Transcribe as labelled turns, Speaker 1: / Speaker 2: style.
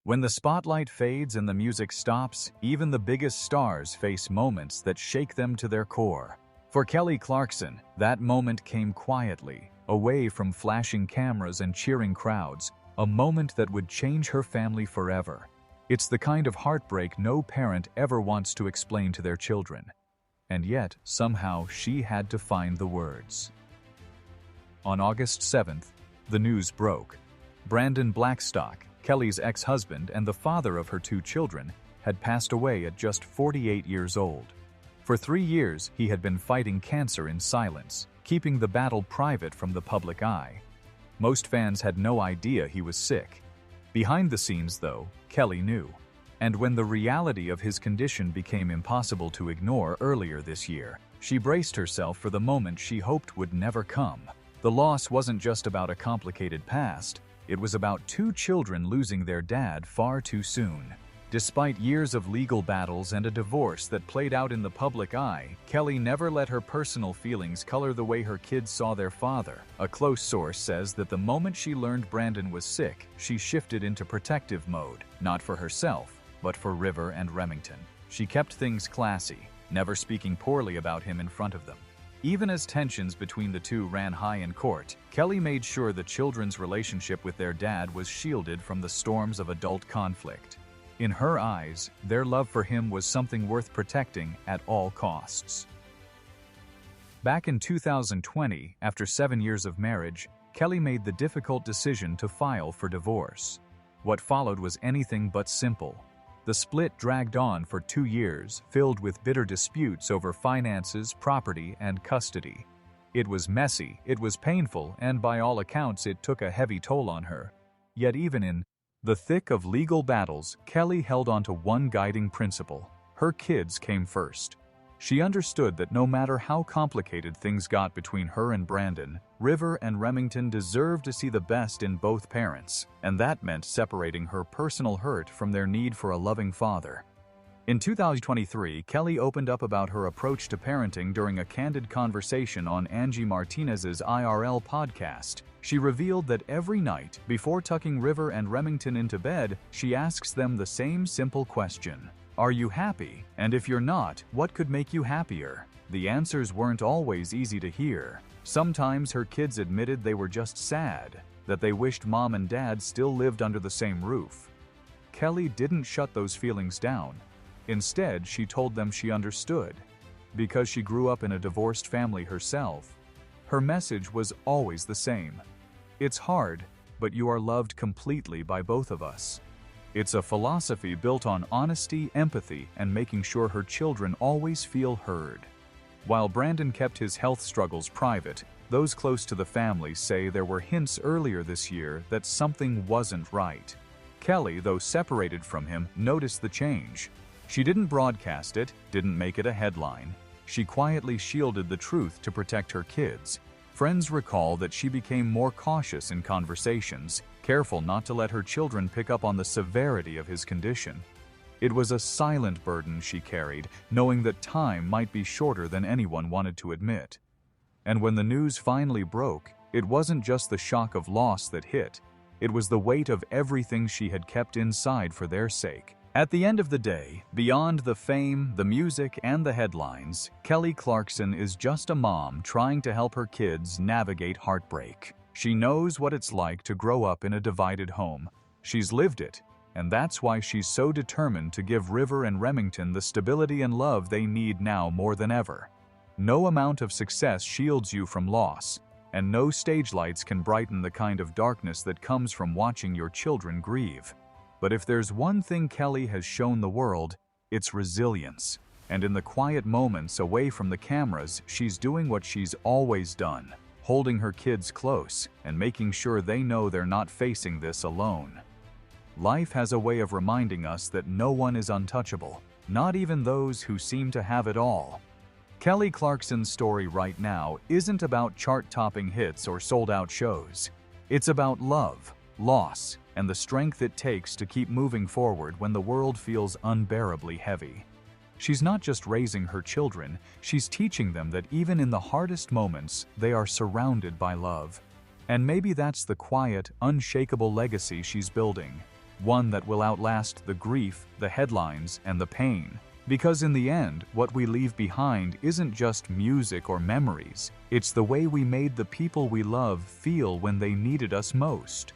Speaker 1: When the spotlight fades and the music stops, even the biggest stars face moments that shake them to their core. For Kelly Clarkson, that moment came quietly, away from flashing cameras and cheering crowds, a moment that would change her family forever. It's the kind of heartbreak no parent ever wants to explain to their children. And yet, somehow, she had to find the words. On August 7th, the news broke. Brandon Blackstock, Kelly's ex-husband and the father of her 2 children, had passed away at just 48 years old. For 3 years, he had been fighting cancer in silence, keeping the battle private from the public eye. Most fans had no idea he was sick. Behind the scenes, though, Kelly knew. And when the reality of his condition became impossible to ignore earlier this year, she braced herself for the moment she hoped would never come. The loss wasn't just about a complicated past. It was about 2 children losing their dad far too soon. Despite years of legal battles and a divorce that played out in the public eye, Kelly never let her personal feelings color the way her kids saw their father. A close source says that the moment she learned Brandon was sick, she shifted into protective mode, not for herself, but for River and Remington. She kept things classy, never speaking poorly about him in front of them. Even as tensions between the 2 ran high in court, Kelly made sure the children's relationship with their dad was shielded from the storms of adult conflict. In her eyes, their love for him was something worth protecting at all costs. Back in 2020, after 7 years of marriage, Kelly made the difficult decision to file for divorce. What followed was anything but simple. The split dragged on for 2 years, filled with bitter disputes over finances, property, and custody. It was messy, it was painful, and by all accounts it took a heavy toll on her. Yet even in the thick of legal battles, Kelly held on to one guiding principle: her kids came first. She understood that no matter how complicated things got between her and Brandon, River and Remington deserved to see the best in both parents, and that meant separating her personal hurt from their need for a loving father. In 2023, Kelly opened up about her approach to parenting during a candid conversation on Angie Martinez's IRL podcast. She revealed that every night, before tucking River and Remington into bed, she asks them the same simple question: are you happy? And if you're not, what could make you happier? The answers weren't always easy to hear. Sometimes her kids admitted they were just sad, that they wished mom and dad still lived under the same roof. Kelly didn't shut those feelings down. Instead, she told them she understood. Because she grew up in a divorced family herself, her message was always the same: it's hard, but you are loved completely by both of us. It's a philosophy built on honesty, empathy, and making sure her children always feel heard. While Brandon kept his health struggles private, those close to the family say there were hints earlier this year that something wasn't right. Kelly, though separated from him, noticed the change. She didn't broadcast it, didn't make it a headline. She quietly shielded the truth to protect her kids. Friends recall that she became more cautious in conversations, careful not to let her children pick up on the severity of his condition. It was a silent burden she carried, knowing that time might be shorter than anyone wanted to admit. And when the news finally broke, it wasn't just the shock of loss that hit. It was the weight of everything she had kept inside for their sake. At the end of the day, beyond the fame, the music, and the headlines, Kelly Clarkson is just a mom trying to help her kids navigate heartbreak. She knows what it's like to grow up in a divided home. She's lived it, and that's why she's so determined to give River and Remington the stability and love they need now more than ever. No amount of success shields you from loss, and no stage lights can brighten the kind of darkness that comes from watching your children grieve. But if there's one thing Kelly has shown the world, it's resilience. And in the quiet moments away from the cameras, she's doing what she's always done: holding her kids close and making sure they know they're not facing this alone. Life has a way of reminding us that no one is untouchable, not even those who seem to have it all. Kelly Clarkson's story right now isn't about chart-topping hits or sold-out shows. It's about love, loss, and the strength it takes to keep moving forward when the world feels unbearably heavy. She's not just raising her children, she's teaching them that even in the hardest moments, they are surrounded by love. And maybe that's the quiet, unshakable legacy she's building. one that will outlast the grief, the headlines, and the pain. Because in the end, what we leave behind isn't just music or memories, it's the way we made the people we love feel when they needed us most.